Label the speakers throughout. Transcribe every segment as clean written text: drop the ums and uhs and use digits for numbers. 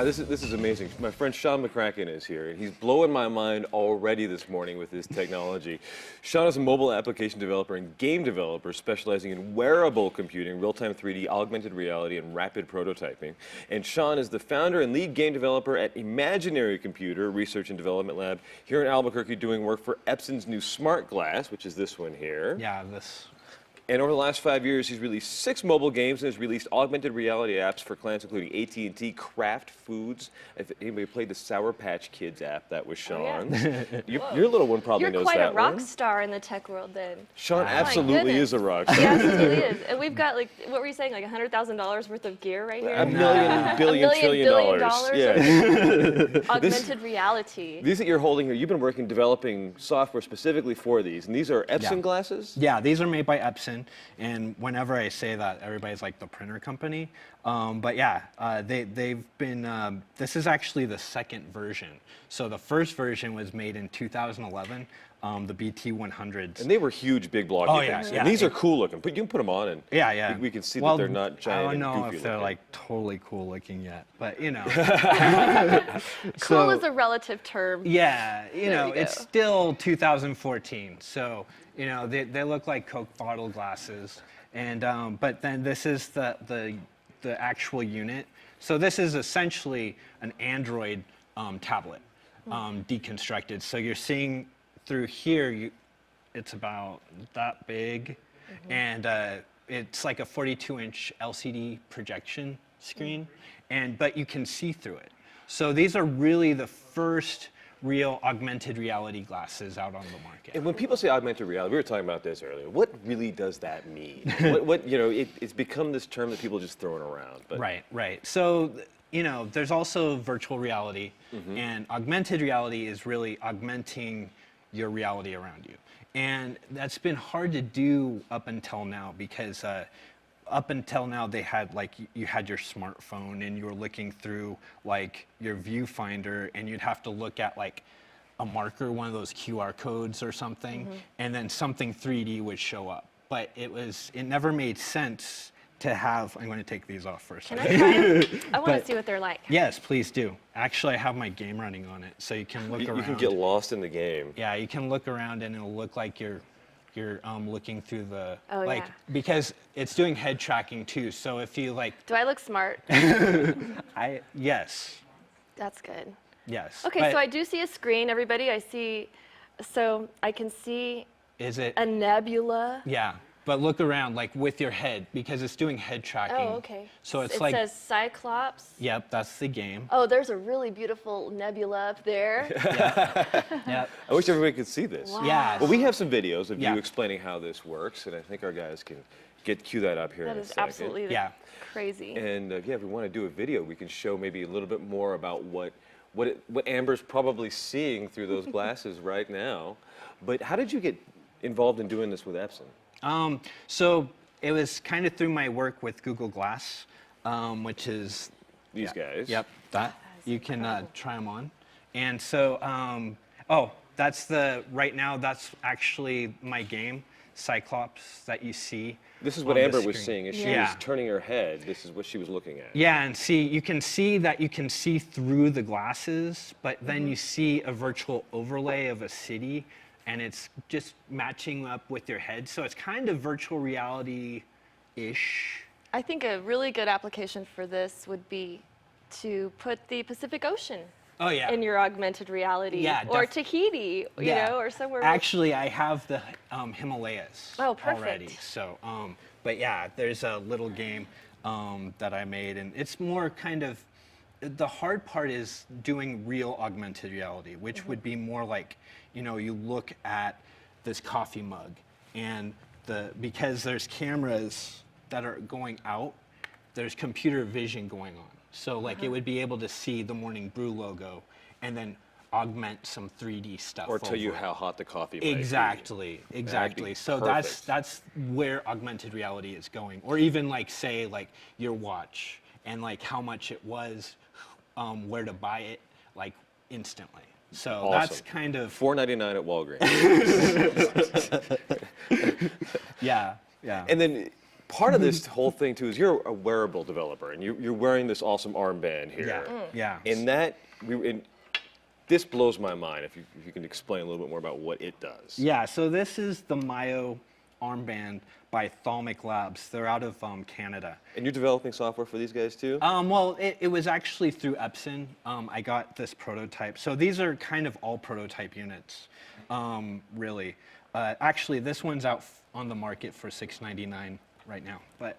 Speaker 1: This is amazing. My friend Sean McCracken is here, and he's blowing my mind already this morning with his technology. Sean is a mobile application developer and game developer specializing in wearable computing, real-time 3D, augmented reality, and rapid prototyping. And Sean is the founder and lead game developer at Imaginary Computer Research and Development Lab here in Albuquerque, doing work for Epson's new smart glass, which is this one here.
Speaker 2: Yeah, this.
Speaker 1: And over the last 5 years, he's released 6 mobile games and has released augmented reality apps for clients including AT&T, Kraft Foods. If anybody played the Sour Patch Kids app, that was Sean.
Speaker 3: Oh, yeah.
Speaker 1: Your little one probably knows that
Speaker 3: You're quite a rock
Speaker 1: one.
Speaker 3: star in the tech world then.
Speaker 1: Sean
Speaker 3: Oh
Speaker 1: absolutely is a rock star.
Speaker 3: He absolutely is. And we've got, like, what were you saying, like $100,000 worth of gear right here?
Speaker 1: $1 million, billion, trillion dollars.
Speaker 3: Yeah. Augmented reality.
Speaker 1: These that you're holding here, you've been working developing software specifically for these, and these are Epson glasses?
Speaker 2: Yeah, these are made by Epson, and whenever I say that, everybody's like the printer company. But yeah, they've been, this is actually the second version. So the first version was made in 2011, the BT100s.
Speaker 1: And they were huge, big, blocky things.
Speaker 2: Yeah.
Speaker 1: And these are cool looking. But you can put them on, and we can see that they're not giant and goofy
Speaker 2: I don't know if they're
Speaker 1: looking.
Speaker 2: like totally cool looking yet, but you know.
Speaker 3: Cool is a relative term.
Speaker 2: Yeah, you know,
Speaker 3: go.
Speaker 2: it's still 2014, so you know they look like Coke bottle glasses, and but then this is the actual unit. So this is essentially an Android tablet deconstructed. So you're seeing through here, it's about that big, and it's like a 42-inch LCD projection screen, but you can see through it. So these are really the first real augmented reality glasses out on the market.
Speaker 1: And when people say augmented reality, we were talking about this earlier. What really does that mean? what you know, it's become this term that people just throwing around. But.
Speaker 2: Right. So, you know, there's also virtual reality, and augmented reality is really augmenting your reality around you. And that's been hard to do up until now because up until now they had like you had your smartphone and you were looking through like your viewfinder and you'd have to look at like a marker, one of those QR codes or something, and then something 3D would show up. But it never made sense to have, I'm going to take these off for a second.
Speaker 3: Can I try them? I want to see what they're like.
Speaker 2: Yes, please do. Actually, I have my game running on it, so you can look around.
Speaker 1: You can get lost in the game.
Speaker 2: Yeah, you can look around and it'll look like you're looking through the, because it's doing head tracking too, so if you like.
Speaker 3: Do I look smart?
Speaker 2: Yes.
Speaker 3: That's good.
Speaker 2: Yes.
Speaker 3: Okay, so I do see a screen, everybody. So I can see a nebula.
Speaker 2: Yeah, but look around like with your head because it's doing head tracking.
Speaker 3: Oh, okay.
Speaker 2: So it
Speaker 3: says Cyclops.
Speaker 2: Yep, that's the game.
Speaker 3: Oh, there's a really beautiful nebula up there.
Speaker 2: Yep.
Speaker 1: I wish everybody could see this.
Speaker 3: Wow.
Speaker 2: Yeah.
Speaker 1: Well, we have some videos of you explaining how this works, and I think our guys can cue that up here in a second.
Speaker 3: That is absolutely crazy.
Speaker 1: And if we want to do a video, we can show maybe a little bit more about what Amber's probably seeing through those glasses right now. But how did you get involved in doing this with Epson?
Speaker 2: So it was kind of through my work with Google Glass, which is
Speaker 1: these guys.
Speaker 2: Yep, that you can try them on. And so, right now that's actually my game, Cyclops, that you see.
Speaker 1: This is what Amber was seeing as she was turning her head. This is what she was looking at.
Speaker 2: Yeah, and you can see through the glasses, but then you see a virtual overlay of a city, and it's just matching up with your head. So it's kind of virtual reality-ish.
Speaker 3: I think a really good application for this would be to put the Pacific Ocean in your augmented reality.
Speaker 2: Yeah,
Speaker 3: or Tahiti, you know, or somewhere.
Speaker 2: Actually, I have the Himalayas already. So, but yeah, there's a little game that I made, and it's more kind of, the hard part is doing real augmented reality, which would be more like, you know, you look at this coffee mug, and because there's cameras that are going out, there's computer vision going on. So like it would be able to see the Morning Brew logo and then augment some 3D stuff.
Speaker 1: Or tell you how hot the coffee might be.
Speaker 2: Exactly. So that's where augmented reality is going. Or even like say like your watch and like how much it was, where to buy it, like instantly. So that's kind of
Speaker 1: $4.99 at Walgreens.
Speaker 2: yeah.
Speaker 1: And then part of this whole thing too is you're a wearable developer, and you're wearing this awesome armband here.
Speaker 2: Yeah.
Speaker 1: And this blows my mind. If you can explain a little bit more about what it does.
Speaker 2: Yeah. So this is the Myo armband by Thalmic Labs. They're out of Canada.
Speaker 1: And you're developing software for these guys too?
Speaker 2: Well, it was actually through Epson. I got this prototype. So these are kind of all prototype units, really. Actually, this one's out on the market for $6.99 right now. But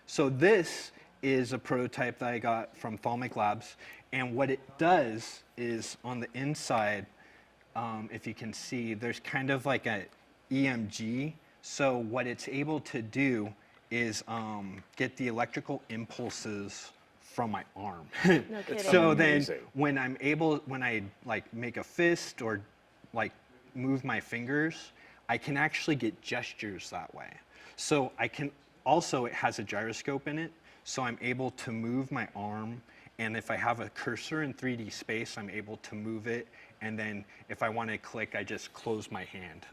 Speaker 2: so this is a prototype that I got from Thalmic Labs. And what it does is on the inside, if you can see, there's kind of like a EMG. So what it's able to do is get the electrical impulses from my arm.
Speaker 3: No kidding.
Speaker 2: So
Speaker 1: amazing.
Speaker 2: then when I like make a fist or like move my fingers, I can actually get gestures that way. So I can also, it has a gyroscope in it, so I'm able to move my arm, and if I have a cursor in 3D space, I'm able to move it, and then if I want to click, I just close my hand.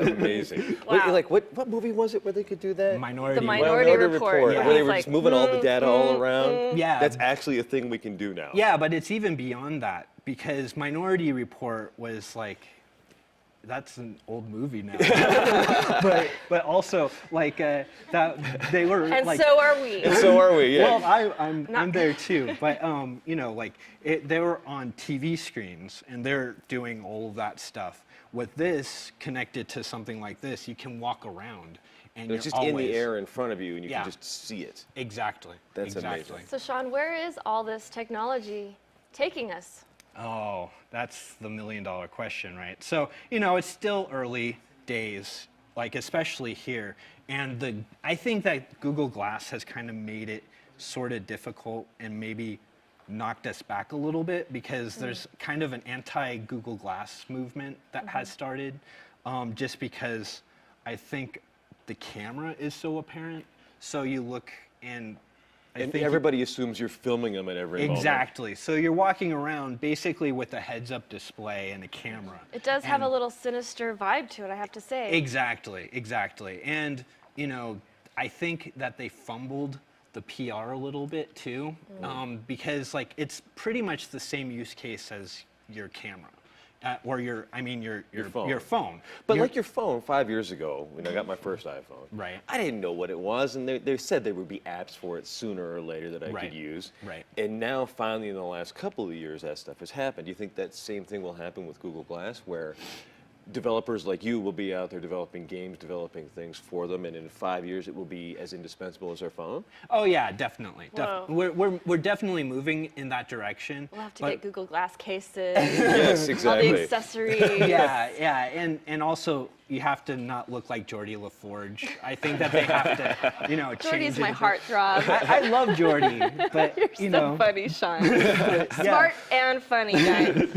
Speaker 1: Amazing.
Speaker 3: Wow.
Speaker 1: What movie was it where they could do that?
Speaker 2: Minority.
Speaker 3: The Minority Report.
Speaker 1: Yeah.
Speaker 3: Yeah.
Speaker 1: Where they
Speaker 3: He's
Speaker 1: were just moving all the data all around.
Speaker 2: Yeah.
Speaker 1: That's actually a thing we can do now.
Speaker 2: Yeah, but it's even beyond that, because Minority Report was like, that's an old movie now. but also like that they were
Speaker 3: And
Speaker 2: like.
Speaker 3: so are we.
Speaker 1: And so are we, yeah.
Speaker 2: Well, I'm there too, but you know, like they were on TV screens and they're doing all of that stuff. With this connected to something like this, you can walk around and
Speaker 1: It's
Speaker 2: you're
Speaker 1: just in
Speaker 2: always,
Speaker 1: the air in front of you, and you
Speaker 2: Yeah.
Speaker 1: can just see it.
Speaker 2: Exactly.
Speaker 1: That's
Speaker 2: exactly.
Speaker 1: amazing.
Speaker 3: So Sean, where is all this technology taking us?
Speaker 2: Oh, that's the $1 million question, right? So, you know, it's still early days, like especially here. And I think that Google Glass has kind of made it sort of difficult and maybe knocked us back a little bit, because there's kind of an anti-Google Glass movement that has started, just because I think the camera is so apparent. So you look and I
Speaker 1: And
Speaker 2: think
Speaker 1: everybody assumes you're filming them at every moment.
Speaker 2: Exactly. So you're walking around basically with a heads-up display and a camera.
Speaker 3: It does have a
Speaker 2: And-
Speaker 3: little sinister vibe to it, I have to say.
Speaker 2: Exactly, exactly. And, you know, I think that they fumbled the PR a little bit too, because like it's pretty much the same use case as your camera. Or your phone.
Speaker 1: But like your phone 5 years ago, when I got my first iPhone,
Speaker 2: Right.
Speaker 1: I didn't know what it was, and they said there would be apps for it sooner or later that I
Speaker 2: Right.
Speaker 1: could use.
Speaker 2: Right.
Speaker 1: And now, finally, in the last couple of years, that stuff has happened. Do you think that same thing will happen with Google Glass, where developers like you will be out there developing games, developing things for them, and in 5 years it will be as indispensable as our phone?
Speaker 2: Oh yeah, definitely.
Speaker 3: Whoa.
Speaker 2: We're definitely moving in that direction.
Speaker 3: We'll have to
Speaker 2: but-
Speaker 3: get Google Glass cases,
Speaker 1: Yes,
Speaker 3: all the
Speaker 1: exactly.
Speaker 3: accessories.
Speaker 2: Yeah, and also you have to not look like Geordie LaForge. I think that they have to, you know, change
Speaker 3: Jordy's
Speaker 2: it
Speaker 3: my
Speaker 2: a bit.
Speaker 3: heartthrob.
Speaker 2: I love Geordie, but
Speaker 3: You're
Speaker 2: you
Speaker 3: so
Speaker 2: know,
Speaker 3: funny, Sean.
Speaker 2: yeah.
Speaker 3: Smart and funny, guys.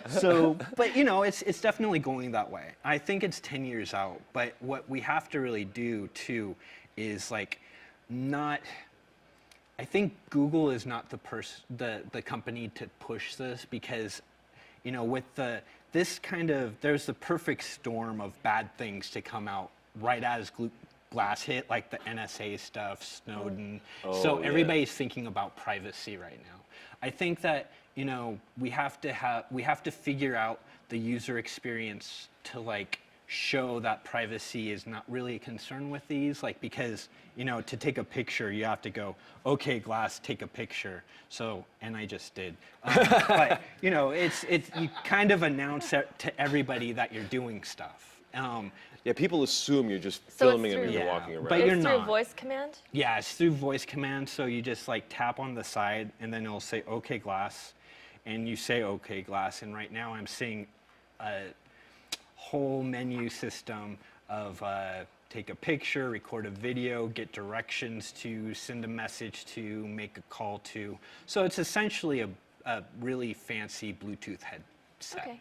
Speaker 2: So, but you know, it's definitely going that way. I think it's 10 years out, but what we have to really do too is like not. I think Google is not the company to push this, because, you know, with there's the perfect storm of bad things to come out right as Glass hit, like the NSA stuff, Snowden. So
Speaker 1: yeah.
Speaker 2: everybody's thinking about privacy right now. I think that, you know, we have to figure out the user experience to like show that privacy is not really a concern with these, like, because, you know, to take a picture you have to go, okay, Glass, take a picture. So, and I just did. But you know, it's you kind of announce it to everybody that you're doing stuff.
Speaker 1: Yeah, people assume you're just
Speaker 3: So it's
Speaker 1: filming them and
Speaker 3: through-
Speaker 1: you're
Speaker 2: Yeah,
Speaker 1: walking around.
Speaker 2: but
Speaker 3: It's
Speaker 2: you're
Speaker 3: through
Speaker 2: not.
Speaker 3: voice command?
Speaker 2: Yeah, it's through voice command. So you just like tap on the side, and then it'll say "Okay, Glass," and you say "Okay, Glass." And right now I'm seeing a whole menu system of take a picture, record a video, get directions to, send a message to, make a call to. So it's essentially a really fancy Bluetooth headset.
Speaker 3: Okay.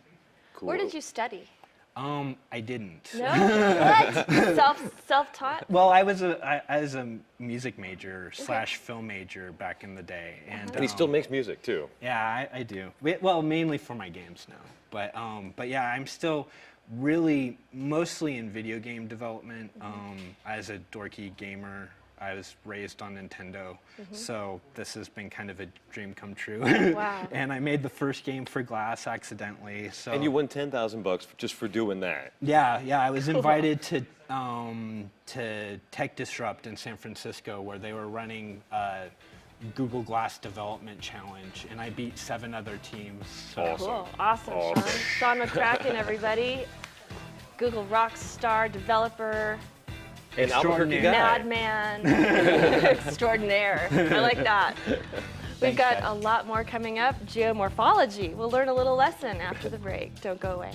Speaker 1: Cool.
Speaker 3: Where did you study?
Speaker 2: I didn't.
Speaker 3: No? What? Self-taught?
Speaker 2: Well, I was a music major slash film major back in the day, and
Speaker 1: And he still makes music too.
Speaker 2: yeah, I do. Well, mainly for my games now, but yeah, I'm still really mostly in video game development as a dorky gamer I was raised on Nintendo, so this has been kind of a dream come true.
Speaker 3: Wow.
Speaker 2: And I made the first game for Glass accidentally. So.
Speaker 1: And you won $10,000 just for doing that.
Speaker 2: Yeah, I was invited to Tech Disrupt in San Francisco, where they were running a Google Glass Development Challenge, and I beat 7 other teams. So.
Speaker 3: Cool. Awesome. Sean McCracken, everybody. Google rock star, developer,
Speaker 1: An Albuquerque guy.
Speaker 3: madman, extraordinaire. I like that. We've got a lot more coming up. Geomorphology. We'll learn a little lesson after the break. Don't go away.